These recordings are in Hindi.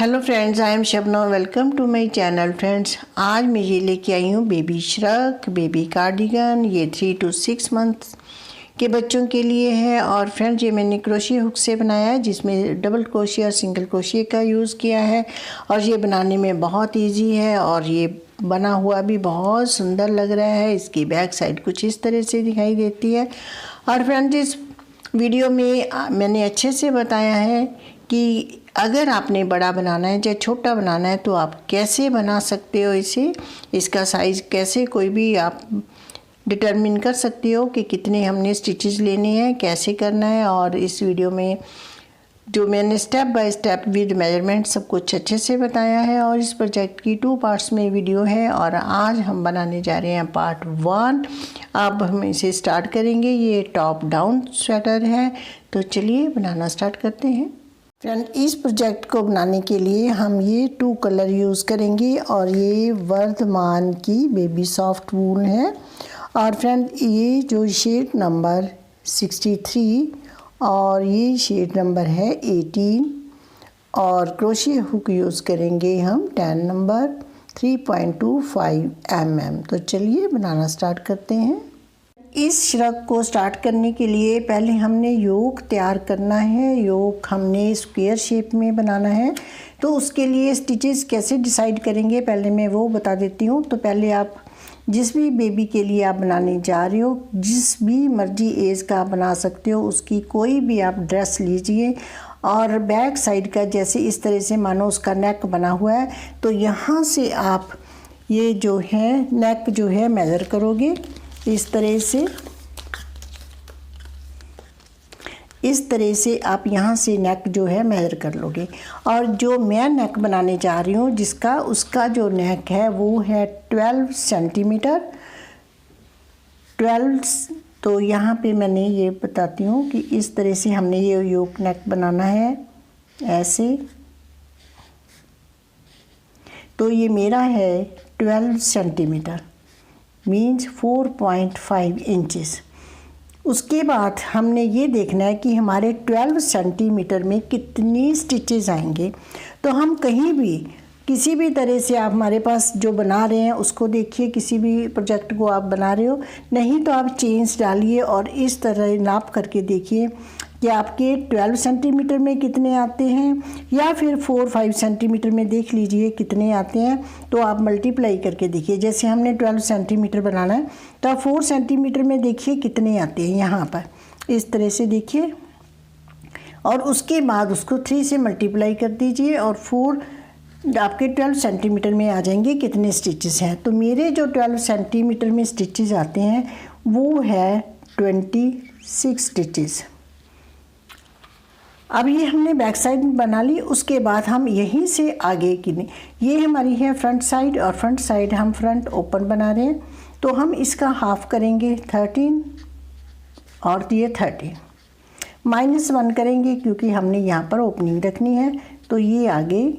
Hello friends, I am Shabnam. Welcome to my channel. Friends, आज मैं ये लेके आई हूँ बेबी श्रग, बेबी कार्डिगन। ये 3 to 6 मंथ के बच्चों के लिए है। और फ्रेंड्स, ये मैंने क्रोशिया हुक से बनाया है, जिसमें डबल क्रोशिया और सिंगल क्रोशिया का यूज़ किया है। और ये बनाने में बहुत ईजी है और ये बना हुआ भी बहुत सुंदर लग रहा है। इसकी बैक साइड कुछ इस तरह से दिखाई देती है। और फ्रेंड्स, इस वीडियो में मैंने अच्छे से बताया है कि अगर आपने बड़ा बनाना है या छोटा बनाना है तो आप कैसे बना सकते हो इसे, इसका साइज़ कैसे कोई भी आप डिटरमिन कर सकते हो कि कितने हमने स्टिचेस लेने हैं, कैसे करना है। और इस वीडियो में जो मैंने step by step with measurement सब कुछ अच्छे से बताया है। और इस प्रोजेक्ट की 2 पार्ट्स में वीडियो है और आज हम बनाने जा रहे हैं पार्ट 1। अब हम इसे स्टार्ट करेंगे। ये टॉप डाउन स्वेटर है, तो चलिए बनाना स्टार्ट करते हैं। फ्रेंड, इस प्रोजेक्ट को बनाने के लिए हम ये 2 कलर यूज़ करेंगे और ये वर्धमान की बेबी सॉफ्ट वूल है। और फ्रेंड, ये जो शेड नंबर 63 और ये शेड नंबर है 18 और क्रोशिया हुक यूज़ करेंगे हम 10 नंबर 3.25 mm। तो चलिए बनाना स्टार्ट करते हैं। इस श्रग को स्टार्ट करने के लिए पहले हमने योक तैयार करना है। योक हमने स्क्वायर शेप में बनाना है, तो उसके लिए स्टिचेस कैसे डिसाइड करेंगे पहले मैं वो बता देती हूँ। तो पहले आप जिस भी बेबी के लिए आप बनाने जा रहे हो, जिस भी मर्जी एज का आप बना सकते हो, उसकी कोई भी आप ड्रेस लीजिए और बैक साइड का जैसे इस तरह से मानो उसका नेक बना हुआ है, तो यहाँ से आप ये जो है नेक जो है मेज़र करोगे इस तरह से आप यहाँ से नेक जो है मेज़र कर लोगे। और जो मैं नेक बनाने जा रही हूँ उसका जो नेक है वो है 12 सेंटीमीटर 12। तो यहाँ पे मैंने ये बताती हूँ कि इस तरह से हमने ये योक नेक बनाना है ऐसे। तो ये मेरा है 12 सेंटीमीटर मीन्स 4.5 इंचेस। उसके बाद हमने ये देखना है कि हमारे 12 सेंटीमीटर में कितनी स्टिचेस आएंगे। तो हम कहीं भी किसी भी तरह से आप हमारे पास जो बना रहे हैं उसको देखिए, किसी भी प्रोजेक्ट को आप बना रहे हो, नहीं तो आप चेन्स डालिए और इस तरह नाप करके देखिए कि आपके 12 सेंटीमीटर में कितने आते हैं या फिर 4-5 सेंटीमीटर में देख लीजिए कितने आते हैं। तो आप मल्टीप्लाई करके देखिए। जैसे हमने 12 सेंटीमीटर बनाना है तो आप 4 सेंटीमीटर में देखिए कितने आते हैं, यहाँ पर इस तरह से देखिए। और उसके बाद उसको 3 से मल्टीप्लाई कर दीजिए और 4 आपके 12 सेंटीमीटर में आ जाएंगे कितने स्टिचेस हैं। तो मेरे जो 12 सेंटीमीटर में स्टिचेस आते हैं वो है 26 स्टिचेस। अब ये हमने बैक साइड बना ली। उसके बाद हम यहीं से आगे की ये हमारी है फ्रंट साइड और फ्रंट साइड हम फ्रंट ओपन बना रहे हैं, तो हम इसका हाफ करेंगे 13 और ये 13 -1 करेंगे क्योंकि हमने यहाँ पर ओपनिंग रखनी है। तो ये आगे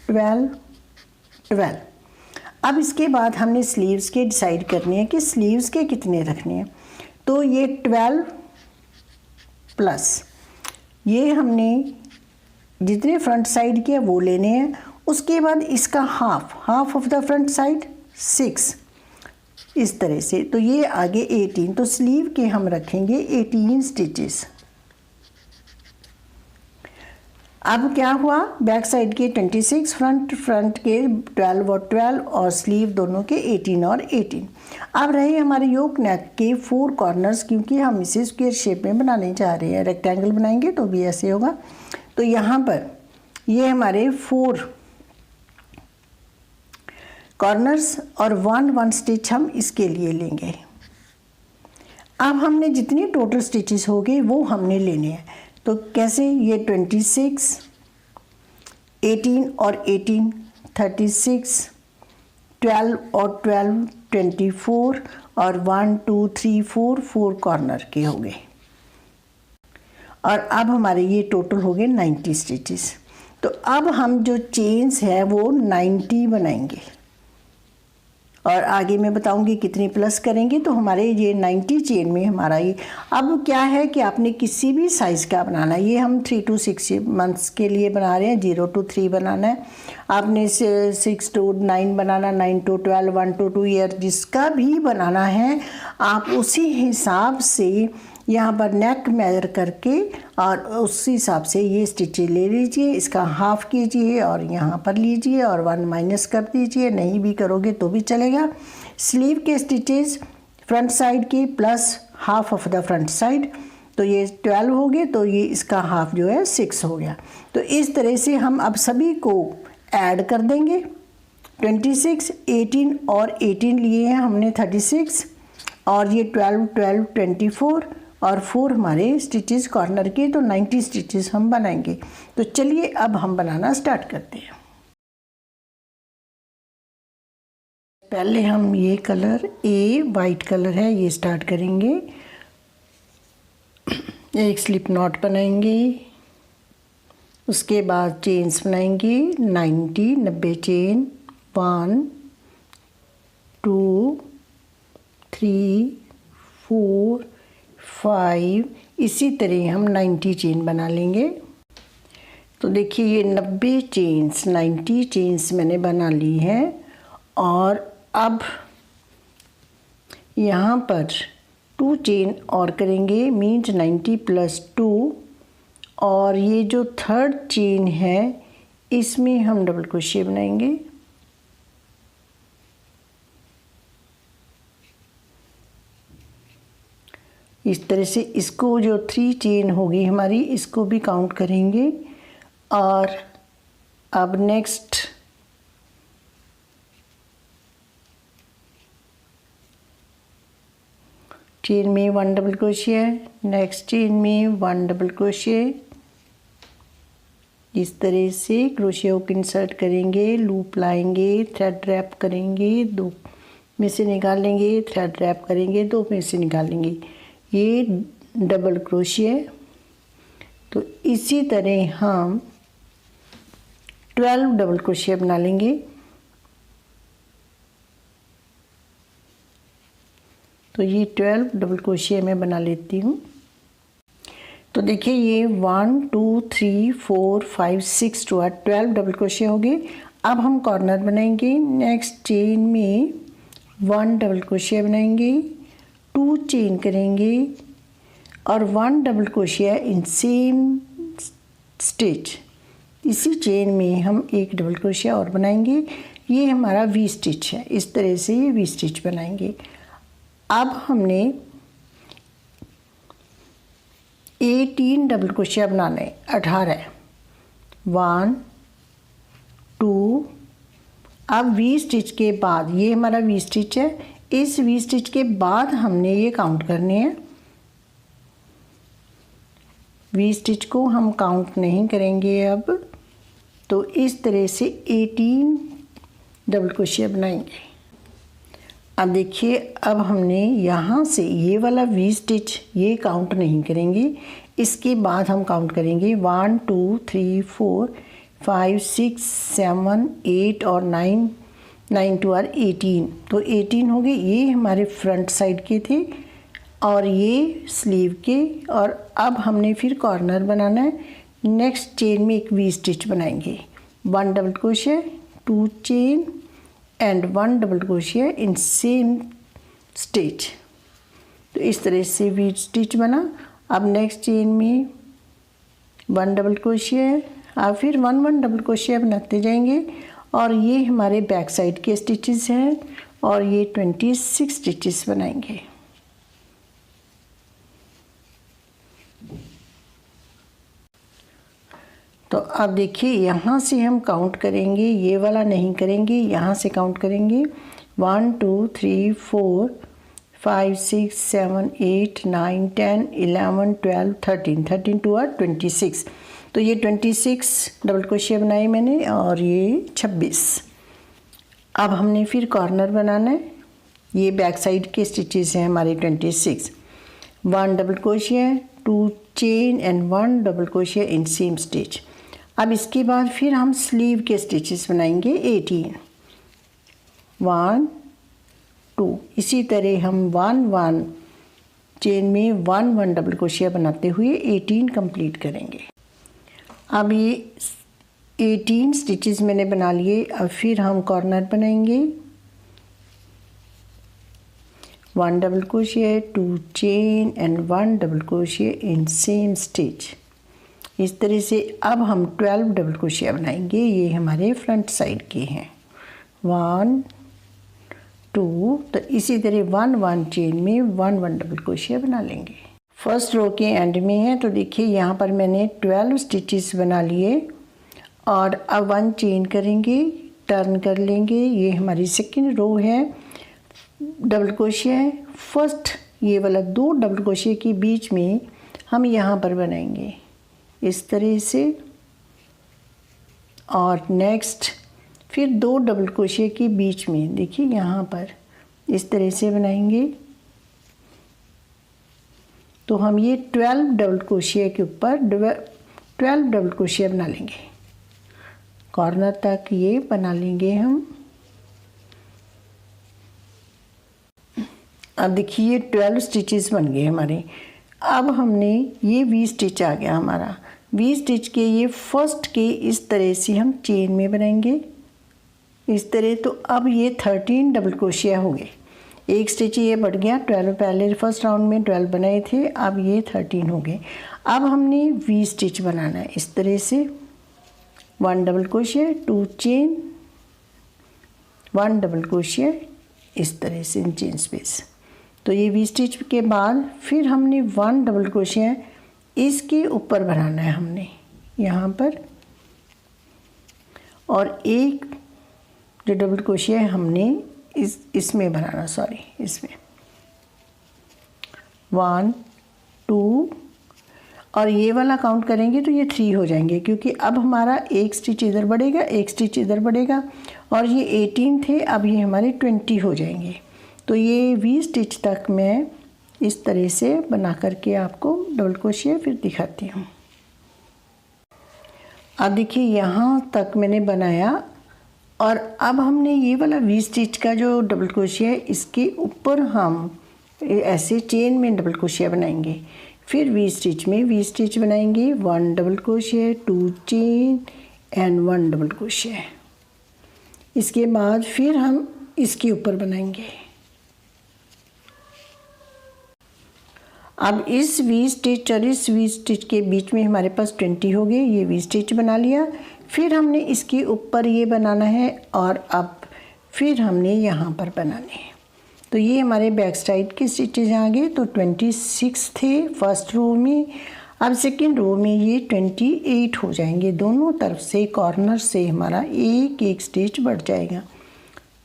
12। अब इसके बाद हमने स्लीव्स के डिसाइड करने हैं कि स्लीव्स के कितने रखने हैं। तो ये 12 प्लस ये हमने जितने फ्रंट साइड के वो लेने हैं। उसके बाद इसका half of the front side 6 इस तरह से। तो ये आगे 18। तो स्लीव के हम रखेंगे 18 स्टिचेस। अब क्या हुआ, बैक साइड के 26, फ्रंट के 12 और 12 और स्लीव दोनों के 18 और 18। अब रहे हमारे योक नेक के 4 कॉर्नर्स, क्योंकि हम इसे स्क्वायर शेप में बनाने जा रहे हैं। रेक्टेंगल बनाएंगे तो भी ऐसे होगा। तो यहाँ पर ये हमारे 4 कॉर्नर्स और 1 स्टिच हम इसके लिए लेंगे। अब हमने जितनी टोटल स्टिचेस हो गए वो हमने लेने हैं। तो कैसे, ये 26, 18 और 18 36, 12 और 12 24 और 1 2 3 4 कॉर्नर के हो गए। और अब हमारे ये टोटल हो गए 90 स्टिचेस। तो अब हम जो चेन्स है वो 90 बनाएंगे और आगे मैं बताऊंगी कितनी प्लस करेंगे। तो हमारे ये 90 चेन में हमारा ये अब क्या है कि आपने किसी भी साइज़ का बनाना है। ये हम 3 to 6 मंथ्स के लिए बना रहे हैं, 0 to 3 बनाना है, आपने 6 to 9 banana, 9 to 12, 1 to 2 year, जिसका भी बनाना है आप उसी हिसाब से यहाँ पर नेक मेजर करके और उसी हिसाब से ये स्टिचेज ले लीजिए, इसका हाफ कीजिए और यहाँ पर लीजिए और 1 माइनस कर दीजिए, नहीं भी करोगे तो भी चलेगा। स्लीव के स्टिचेज फ्रंट साइड के plus half of the front side, तो ये 12 हो गए, तो ये इसका हाफ जो है 6 हो गया। तो इस तरह से हम अब सभी को ऐड कर देंगे। 26, 18 और 18 लिए हैं हमने 36, और ये 12, 12, 24 और 4 हमारे स्टिचेस कॉर्नर के, तो 90 स्टिचेस हम बनाएंगे। तो चलिए अब हम बनाना स्टार्ट करते हैं। पहले हम ये कलर वाइट कलर है, ये स्टार्ट करेंगे। एक स्लिप नॉट बनाएंगे, उसके बाद चेन्स बनाएंगे 90 चेन, 1 2 3 4 5, इसी तरह हम 90 चेन बना लेंगे। तो देखिए ये 90 चेन्स मैंने बना ली है, और अब यहाँ पर 2 चेन और करेंगे, मीन्स 90 + 2, और ये जो थर्ड चेन है इसमें हम डबल क्रोशिया बनाएंगे। इस तरह से इसको जो 3 चेन होगी हमारी, इसको भी काउंट करेंगे। और अब नेक्स्ट चेन में 1 डबल क्रोशिया, नेक्स्ट चेन में 1 डबल क्रोशिया, इस तरह से क्रोशिया को इंसर्ट करेंगे, लूप लाएंगे, थ्रेड रैप करेंगे, 2 में से निकाल लेंगे, थ्रेड रैप करेंगे, 2 में से निकाल लेंगे, ये डबल क्रोशिया। तो इसी तरह हम 12 डबल क्रोशिया बना लेंगे। तो ये 12 डबल क्रोशिया मैं बना लेती हूँ। तो देखिए ये 1 2 3 4 5 6 12 डबल क्रोशिया हो गए। अब हम कॉर्नर बनाएंगे। नेक्स्ट चेन में 1 डबल क्रोशिया बनाएंगे, 2 चेन करेंगे और 1 double crochet in same stitch. इसी चेन में हम 1 डबल क्रोशिया और बनाएंगे। ये हमारा वी स्टिच है, इस तरह से ये वी स्टिच बनाएंगे। अब हमने 18 डबल क्रोशिया बनाने, 18, 1 2। अब वी स्टिच के बाद, ये हमारा वी स्टिच है, इस वी स्टिच के बाद हमने ये काउंट करने हैं। वी स्टिच को हम काउंट नहीं करेंगे अब। तो इस तरह से 18 डबल क्रोशिया बनाएंगे। अब देखिए, अब हमने यहाँ से ये वाला वी स्टिच ये काउंट नहीं करेंगे, इसके बाद हम काउंट करेंगे 1 2 3 4 5 6 7 8 और 9 9 2 और 18। तो 18 हो गए, ये हमारे फ्रंट साइड के थे और ये स्लीव के। और अब हमने फिर कॉर्नर बनाना है। नेक्स्ट चेन में एक वी स्टिच बनाएंगे, 1 double crochet, 2 chain and 1 double crochet in same stitch. तो इस तरह से वी स्टिच बना। अब नेक्स्ट चेन में 1 डबल क्रोशिया, अब फिर 1 1 डबल क्रोशिया बनाते जाएंगे। और ये हमारे बैक साइड के स्टिचेस हैं और ये 26 स्टिचेस बनाएंगे। तो अब देखिए, यहाँ से हम काउंट करेंगे, ये वाला नहीं करेंगे, यहाँ से काउंट करेंगे 1 2 3 4 5 6 7 8 9 10 11 12 13 13 2 और 26। तो ये 26 डबल क्रोशिया बनाए मैंने और ये 26। अब हमने फिर कॉर्नर बनाना है। ये बैक साइड के स्टिचेस हैं हमारे 26। 1 double crochet, 2 chain and 1 double crochet in same stitch. अब इसके बाद फिर हम स्लीव के स्टिचेस बनाएंगे 18। 1 2। इसी तरह हम 1 1 चेन में 1 1 डबल क्रोशिया बनाते हुए 18 कंप्लीट करेंगे। अब ये 18 स्टिचेस मैंने बना लिए। अब फिर हम कॉर्नर बनाएंगे, 1 double crochet, 2 chain and 1 double crochet in same stitch. इस तरह से अब हम 12 डबल क्रोशिया बनाएंगे। ये हमारे फ्रंट साइड के हैं, 1 2। तो इसी तरह 1 1 चेन में 1 1 डबल क्रोशिया बना लेंगे। फर्स्ट रो के एंड में है, तो देखिए यहाँ पर मैंने 12 स्टिचेस बना लिए और अब 1 चेन करेंगे, टर्न कर लेंगे। ये हमारी सेकंड रो है, डबल क्रोशिया है। फर्स्ट ये वाला 2 डबल क्रोशिया के बीच में हम यहाँ पर बनाएंगे इस तरह से, और नेक्स्ट फिर 2 डबल क्रोशिया के बीच में देखिए यहाँ पर इस तरह से बनाएंगे। तो हम ये 12 डबल क्रोशिया के ऊपर 12 डबल क्रोशिया बना लेंगे, कॉर्नर तक ये बना लेंगे हम। अब देखिए 12 स्टिचेस बन गए हमारे। अब हमने ये वी स्टिच आ गया हमारा। वी स्टिच के ये फर्स्ट के इस तरह से हम चेन में बनाएंगे इस तरह। तो अब ये 13 डबल क्रोशिया हो गए, एक स्टिच ये बढ़ गया। 12 पहले फर्स्ट राउंड में 12 बनाए थे, अब ये 13 हो गए। अब हमने वी स्टिच बनाना है इस तरह से, 1 double crochet, 2 chain, 1 double crochet इस तरह से इन चेन स्पेस। तो ये वी स्टिच के बाद फिर हमने 1 डबल क्रोशिया इसके ऊपर बनाना है हमने यहाँ पर, और एक जो डबल क्रोशिया है हमने इसमें बनाना, सॉरी इसमें 1 2, और ये वाला काउंट करेंगे तो ये 3 हो जाएंगे, क्योंकि अब हमारा एक स्टिच इधर बढ़ेगा, एक स्टिच इधर बढ़ेगा, और ये 18 थे, अब ये हमारे 20 हो जाएंगे। तो ये वी स्टिच तक मैं इस तरह से बना करके आपको डबल क्रोशिया फिर दिखाती हूँ। अब देखिए यहाँ तक मैंने बनाया, और अब हमने ये वाला वी स्टिच का जो डबल क्रोशिया है इसके ऊपर हम ऐसे चेन में डबल क्रोशिया बनाएंगे। फिर वी स्टिच में वी स्टिच बनाएंगे, 1 double crochet, 2 chain and 1 double crochet. इसके बाद फिर हम इसके ऊपर बनाएंगे। अब इस वी स्टिच और इस वी स्टिच के बीच में हमारे पास 20 हो गए। ये वी स्टिच बना लिया, फिर हमने इसके ऊपर ये बनाना है, और अब फिर हमने यहाँ पर बनाने हैं। तो ये हमारे बैक साइड के स्टिचेज आ गए। तो 26 थे फर्स्ट रो में, अब सेकंड रो में ये 28 हो जाएंगे। दोनों तरफ से कॉर्नर से हमारा एक एक स्टिच बढ़ जाएगा।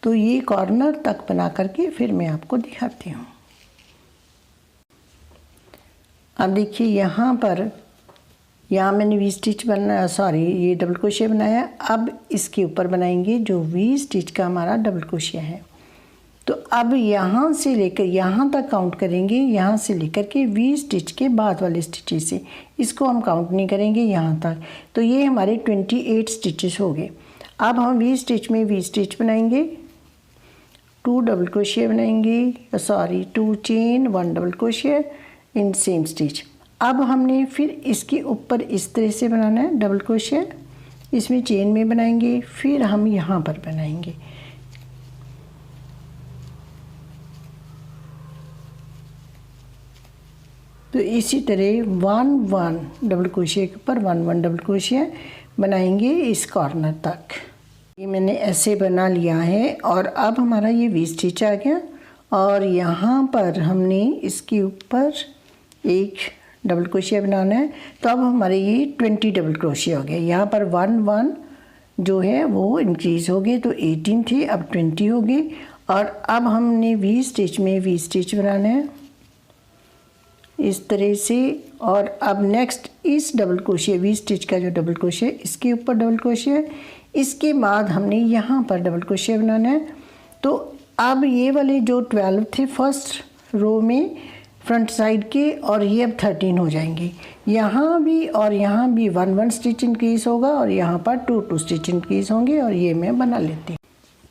तो ये कॉर्नर तक बना करके फिर मैं आपको दिखाती हूँ। अब देखिए यहाँ पर, यहाँ मैंने वी स्टिच बनाया, सॉरी ये डबल क्रोशिया बनाया। अब इसके ऊपर बनाएंगे जो वी स्टिच का हमारा डबल क्रोशिया है। तो अब यहाँ से लेकर यहाँ तक काउंट करेंगे, यहाँ से लेकर के वी स्टिच के बाद वाले स्टिचेस से, इसको हम काउंट नहीं करेंगे यहाँ तक। तो ये हमारे 28 स्टिचेस हो गए। अब हम वी स्टिच में वी स्टिच बनाएंगे, 2 डबल क्रोशिया बनाएंगे, sorry 2 chain, 1 double crochet in same stitch. अब हमने फिर इसके ऊपर इस तरह से बनाना है डबल क्रोशिया, इसमें चेन में बनाएंगे, फिर हम यहाँ पर बनाएंगे। तो इसी तरह 1 1 डबल क्रोशिया के ऊपर 1 1 डबल क्रोशिया बनाएंगे इस कॉर्नर तक। ये मैंने ऐसे बना लिया है, और अब हमारा ये वी स्टिच आ गया, और यहाँ पर हमने इसके ऊपर एक डबल क्रोशिया बनाना है। तो अब हमारे ये 20 डबल क्रोशिया हो गए। यहाँ पर 1 1 जो है वो इंक्रीज़ हो गए, तो 18 थे अब 20 हो गए। और अब हमने वी स्टिच में वी स्टिच बनाना है इस तरह से। और अब नेक्स्ट इस डबल क्रोशिया, वी स्टिच का जो डबल क्रोशिया इसके ऊपर डबल क्रोशिया, इसके बाद हमने यहाँ पर डबल क्रोशिया बनाना है। तो अब ये वाले जो 12 थे फर्स्ट रो में फ्रंट साइड के, और ये अब 13 हो जाएंगे। यहाँ भी और यहाँ भी 1 1 स्टिच इंक्रीज़ होगा, और यहाँ पर 2 2 स्टिच इंक्रीज़ होंगे, और ये मैं बना लेती हूँ।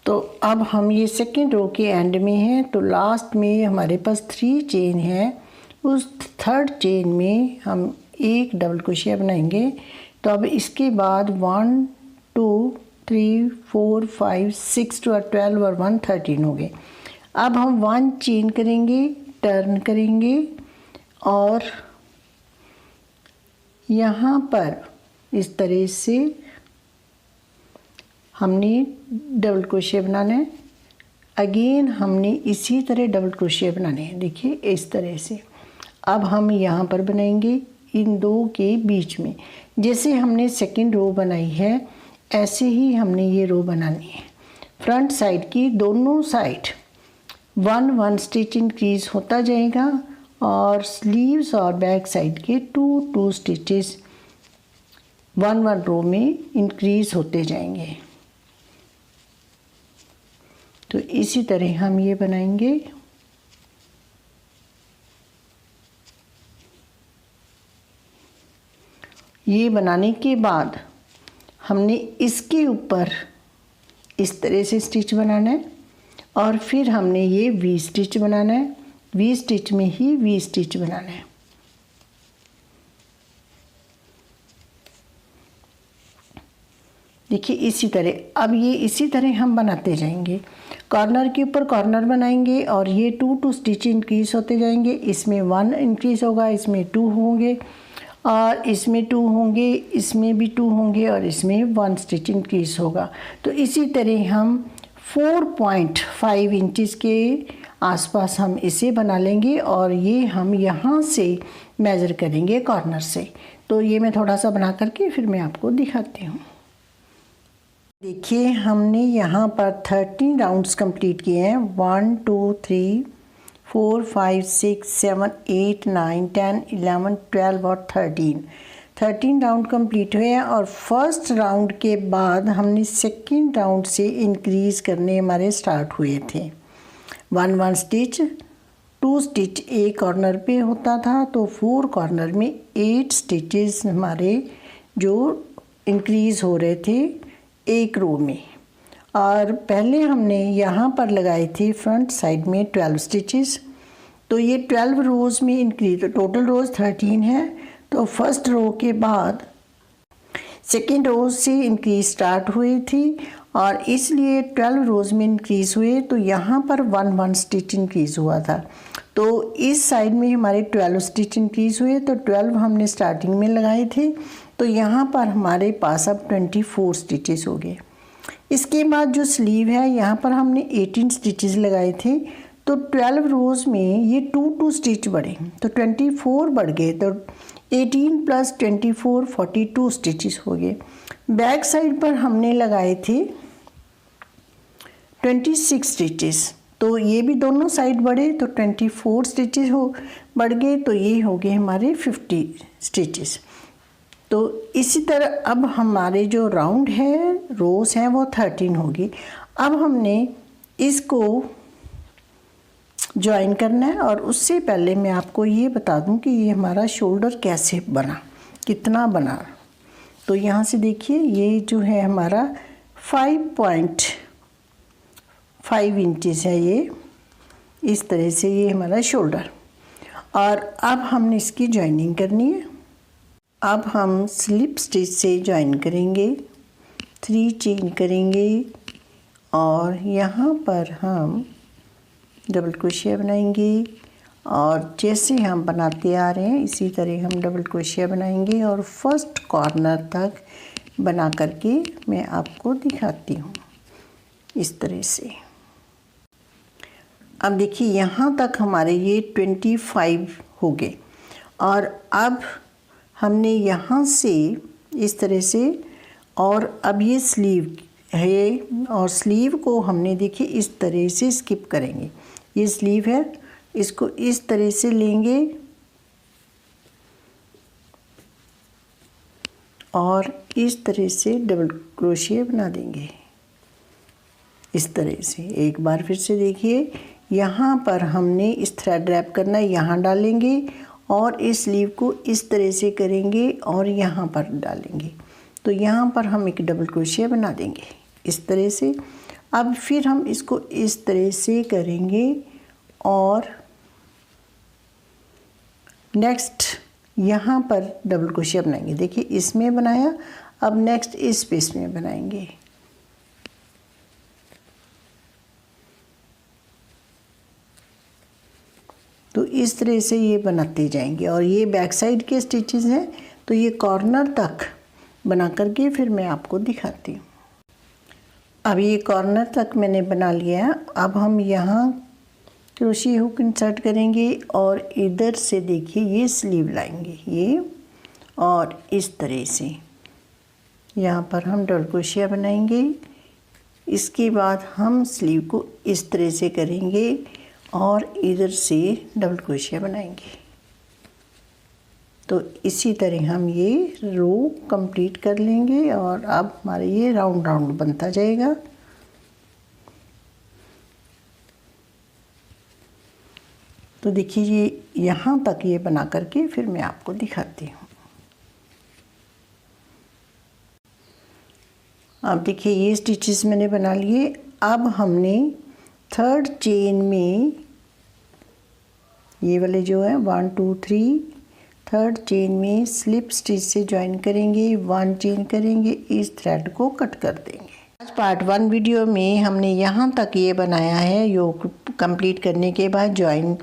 तो अब हम ये सेकेंड रो के एंड में हैं, तो लास्ट में हमारे पास 3 चेन है। उस थर्ड चेन में हम एक डबल क्रोशिया बनाएंगे। तो अब इसके बाद 1 2 3 4 5 6 2 12 और 1 13 हो गए। अब हम 1 चेन करेंगे, टर्न करेंगे और यहाँ पर इस तरह से हमने डबल क्रोशिया बनाना है। अगेन हमने इसी तरह डबल क्रोशिया बनाने हैं, देखिए इस तरह से। अब हम यहाँ पर बनाएंगे इन दो के बीच में, जैसे हमने सेकंड रो बनाई है ऐसे ही हमने ये रो बनानी है। फ्रंट साइड की दोनों साइड 1 1 स्टिच इंक्रीज होता जाएगा और स्लीव्स और बैक साइड के 2 2 स्टिचेस 1 1 रो में इंक्रीज होते जाएंगे। तो इसी तरह हम ये बनाएंगे। ये बनाने के बाद हमने इसके ऊपर इस तरह से स्टिच बनाना है और फिर हमने ये वी स्टिच बनाना है। वी स्टिच में ही वी स्टिच बनाना है। देखिए इसी तरह। अब ये इसी तरह हम बनाते जाएंगे, कॉर्नर के ऊपर कॉर्नर बनाएंगे और ये 2 2 स्टिच इंक्रीज होते जाएंगे। इसमें 1 इंक्रीज होगा, इसमें 2 होंगे और इसमें 2 होंगे, इसमें भी 2 होंगे और इसमें 1 स्टिच इंक्रीज होगा। तो इसी तरह हम 4.5 इंचेस के आसपास हम इसे बना लेंगे और ये हम यहाँ से मेज़र करेंगे कॉर्नर से। तो ये मैं थोड़ा सा बना करके फिर मैं आपको दिखाती हूँ। देखिए हमने यहाँ पर 13 राउंड्स कंप्लीट किए हैं। 1 2 3 4 5 6 7 8 9 10 11 12 और 13 राउंड कंप्लीट हुए हैं। और फर्स्ट राउंड के बाद हमने सेकंड राउंड से इंक्रीज़ करने हमारे स्टार्ट हुए थे। 1 1 स्टिच 2 स्टिच एक कॉर्नर पे होता था, तो 4 कॉर्नर में 8 स्टिचेस हमारे जो इंक्रीज़ हो रहे थे एक रो में। और पहले हमने यहाँ पर लगाए थे फ्रंट साइड में 12 स्टिचेस। तो ये 12 रोज़ में इंक्रीज, तो टोटल रोज़ 13 है। तो फर्स्ट रो के बाद सेकेंड रो से इंक्रीज स्टार्ट हुई थी और इसलिए 12 रोज़ में इंक्रीज़ हुए। तो यहाँ पर 1 1 स्टिच इंक्रीज़ हुआ था। तो इस साइड में हमारे 12 स्टिच इंक्रीज़ हुए, तो 12 हमने स्टार्टिंग में लगाए थे। तो यहाँ पर हमारे पास अब 24 स्टिचेस हो गए। इसके बाद जो स्लीव है यहाँ पर हमने 18 स्टिचेस लगाए थे। तो 12 रोज़ में ये 2 2 स्टिच बढ़े, तो 24 बढ़ गए। तो 18 + 24 42 स्टिचेस हो गए। बैक साइड पर हमने लगाए थे 26 स्टिचेस, तो ये भी दोनों साइड बढ़े, तो 24 स्टिचेस बढ़ गए। तो ये हो गए हमारे 50 स्टिचेस। तो इसी तरह अब हमारे जो राउंड है रोज़ हैं वो 13 होगी। अब हमने इसको ज्वाइन करना है और उससे पहले मैं आपको ये बता दूं कि ये हमारा शोल्डर कैसे बना, कितना बना। तो यहाँ से देखिए ये जो है हमारा 5.5 इंचेस है, ये इस तरह से ये हमारा शोल्डर। और अब हमने इसकी ज्वाइनिंग करनी है। अब हम स्लिप स्टिच से ज्वाइन करेंगे, 3 चेन करेंगे और यहाँ पर हम डबल क्रोशिया बनाएंगे और जैसे हम बनाते आ रहे हैं इसी तरह हम डबल क्रोशिया बनाएंगे और फर्स्ट कॉर्नर तक बना करके मैं आपको दिखाती हूँ इस तरह से। अब देखिए यहाँ तक हमारे ये 25 हो गए और अब हमने यहाँ से इस तरह से, और अब ये स्लीव है और स्लीव को हमने देखिए इस तरह से स्किप करेंगे। ये स्लीव है, इसको इस तरह से लेंगे और इस तरह से डबल क्रोशिया बना देंगे इस तरह से। एक बार फिर से देखिए, यहाँ पर हमने इस थ्रेड रैप करना है, यहाँ डालेंगे और इस स्लीव को इस तरह से करेंगे और यहाँ पर डालेंगे। तो यहाँ पर हम एक डबल क्रोशिया बना देंगे इस तरह से। अब फिर हम इसको इस तरह से करेंगे और नेक्स्ट यहाँ पर डबल क्रोशिया बनाएंगे। देखिए इसमें बनाया, अब नेक्स्ट इस पीस में बनाएंगे। तो इस तरह से ये बनाते जाएंगे और ये बैक साइड के स्टिचेस हैं, तो ये कॉर्नर तक बना करके फिर मैं आपको दिखाती हूँ। अब ये कॉर्नर तक मैंने बना लिया है। अब हम यहाँ क्रोशिया हुक इंसर्ट करेंगे और इधर से देखिए ये स्लीव लाएंगे ये, और इस तरह से यहाँ पर हम डबल क्रोशिया बनाएंगे। इसके बाद हम स्लीव को इस तरह से करेंगे और इधर से डबल क्रोशिया बनाएंगे। तो इसी तरह हम ये रो कंप्लीट कर लेंगे और अब हमारा ये राउंड राउंड बनता जाएगा। तो देखिए ये यहाँ तक ये बना करके फिर मैं आपको दिखाती हूँ। अब देखिए ये स्टिचेस मैंने बना लिए। अब हमने थर्ड चेन में ये वाले जो है 1 2 3 थर्ड चेन में स्लिप स्टिच से ज्वाइन करेंगे, 1 चेन करेंगे, इस थ्रेड को कट कर देंगे। आज पार्ट 1 वीडियो में हमने यहाँ तक ये बनाया है। योग कंप्लीट करने के बाद ज्वाइन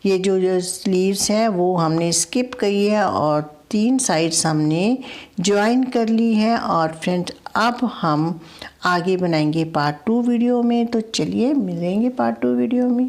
ये जो स्लीव्स हैं वो हमने स्किप की है और 3 साइड्स हमने ज्वाइन कर ली है। और फ्रेंड्स अब हम आगे बनाएंगे पार्ट 2 वीडियो में। तो चलिए मिलेंगे पार्ट 2 वीडियो में।